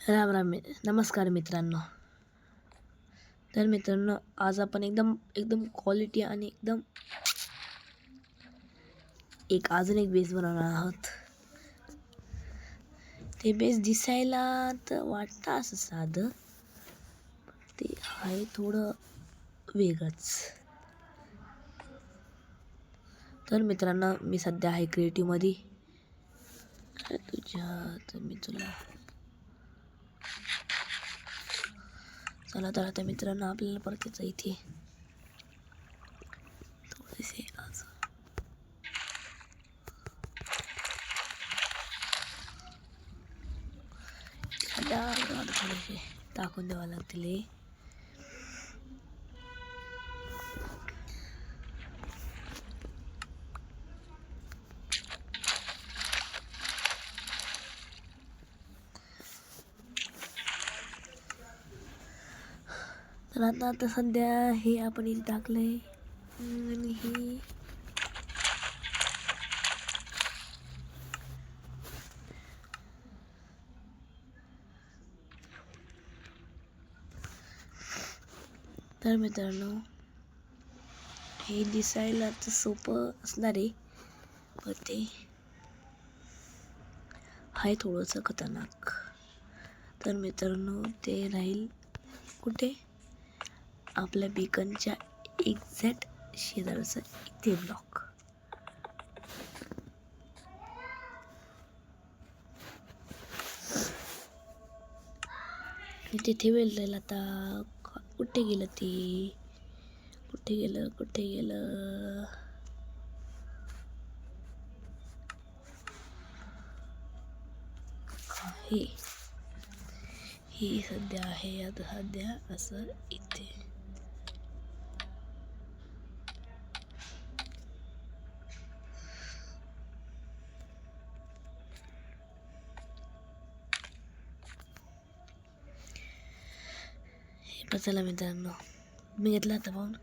राम राम नमस्कार मित्रांनो. तर मित्रांनो, आज आपण एकदम एकदम क्वालिटी आणि अजून एक बेस बनवणार आहोत. ते बेस दिसायला तर वाटतं असं साधं, ते आहे थोडं वेगळंच. तर मित्रांनो, मी सध्या आहे क्रिएटिव्हमध्ये. तर मी तुला चला तर आता मित्रांनो, आपल्याला परत यायचं इथे थोडेसे थोडेसे टाकून द्यावं लागतील. तर आता सध्या हे आपण इथे टाकलंय आणि हे तर मित्रांनो, हे दिसायला तर सोपं असणार आहे, पण ते आहे थोडंसं खतरनाक. तर मित्रांनो, ते राहील कुठे? आपल्या बीकनच्या एक्झॅक्ट शेजारचं इथे ब्लॉक. तिथे ठेवेल. आता कुठे गेलं ते? कुठे गेलं? हे सध्या आहे, आता सध्या असं इथे. हे चला मित्रांनो, मी घेतला आता पाहून.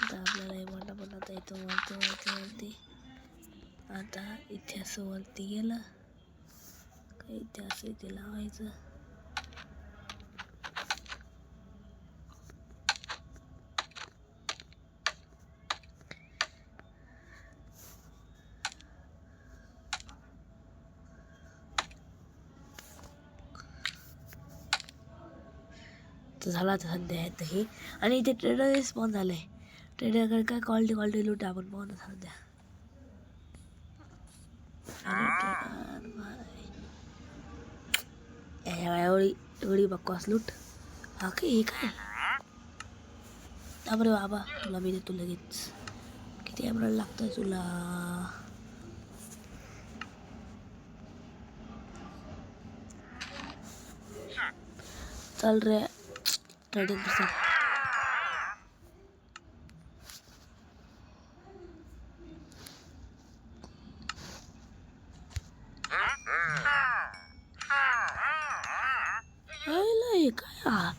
आता आपल्याला हे मोठा बनवता येतो वरती. आता इथे असं वरती गेलं का इथे असं इथे लावायचं. तर झाला आता सध्या आहे तर हे. आणि इथे ट्रेडर स्पॉन झालं आहे. ट्रेडरकडे काय क्वालिटी लूट आपण पाहू ना सध्या. एवढी बकवास लूट. हा हे काय? बरे बाबा, तुला मी देतो लगेच. किती एमराल्ड लागतं तुला? चल रे ट्रेडिंग पर्सन. काय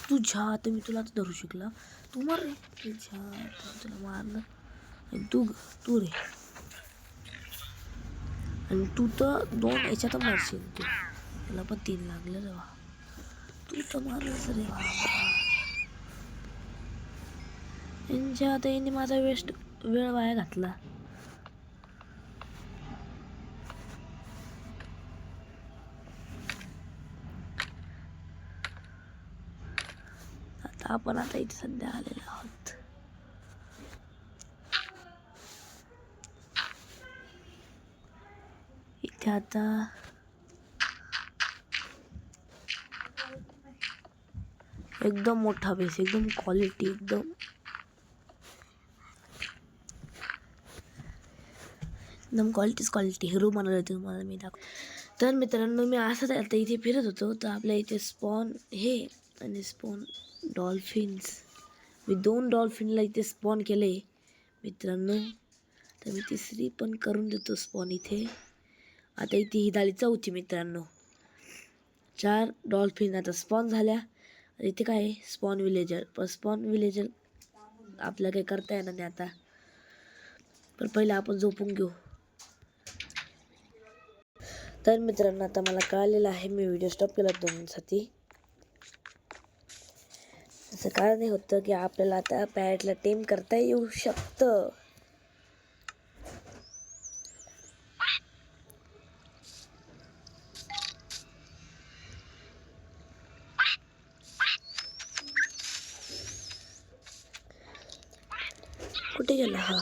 तुझ्या आता मी तुला धरू शिकला. तू मार रे. तुला मारलं आणि तू रे. आणि तू तर 2 याच्यात मारशील. तुला पण 3 लागले रे. तू तर मारलंस रे. आता यांनी माझा वेळ वाया घातला. आता आपण इथे सध्या आलेलो आहोत. इथे आता एकदम मोठा बेस, एकदम क्वालिटी, एकदम क्वालिटी हिरो म्हणाले तुम्हाला मी दाखव. तर मित्रांनो, मी असंच आता इथे फिरत होतो तर आपल्या इथे स्पॉन हे आणि स्पॉन डॉल्फिन्स. मी 2 डॉल्फिनला इथे स्पॉन केले मित्रांनो. तर मी तिसरी पण करून देतो स्पॉन इथे. आता इथे ही झाली 4थी मित्रांनो. 4 डॉल्फिन आता स्पॉन झाल्या. इथे काय आहे? स्पॉन विलेजर आपल्याला काही करता येणार नाही आता. पण पहिलं आपण झोपून घेऊ. तर मित्रांनो आता मला कळालेलं आहे, मी व्हिडिओ स्टॉप केला 2 मिनिटांसाठी. असं कारण हे होतं की आपल्याला आता पॅरेटला टेम करता येऊ शकतं. कुठे गेला हा?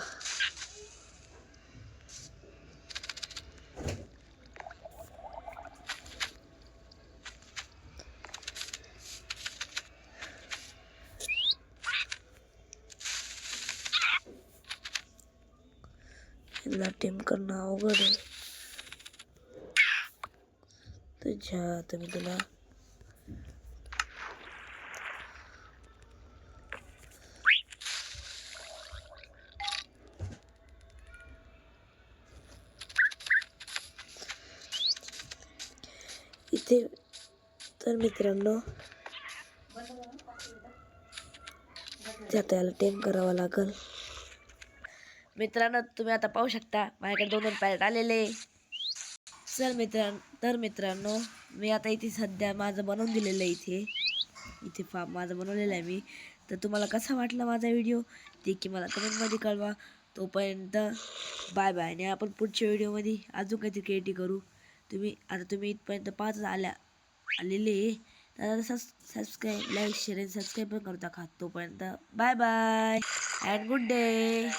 याला टेम करणं अवघड आहे. तुझ्या आता मी तुला इथे तर मित्रांनो आता याला टेम करावं लागल. मित्रांनो तुम्ही आता पाहू शकता माझ्याकडे 2 पॅरेट आलेले. तर मित्रांनो मी आता इथे सध्या माझं बनवून दिलेलं आहे. इथे फार्म माझं बनवलेलं आहे मी. तर तुम्हाला कसा वाटला माझा व्हिडिओ ते की मला कमेंटमध्ये कळवा. तोपर्यंत बाय बाय. आणि आपण पुढच्या व्हिडिओमध्ये अजून काहीतरी क्रिएटिव्ह करू. तुम्ही इथपर्यंत आलेले तर आता सबस्क्राईब, लाईक, शेअर आणि सबस्क्राईब पण करू टाका. तोपर्यंत bye bye and good day.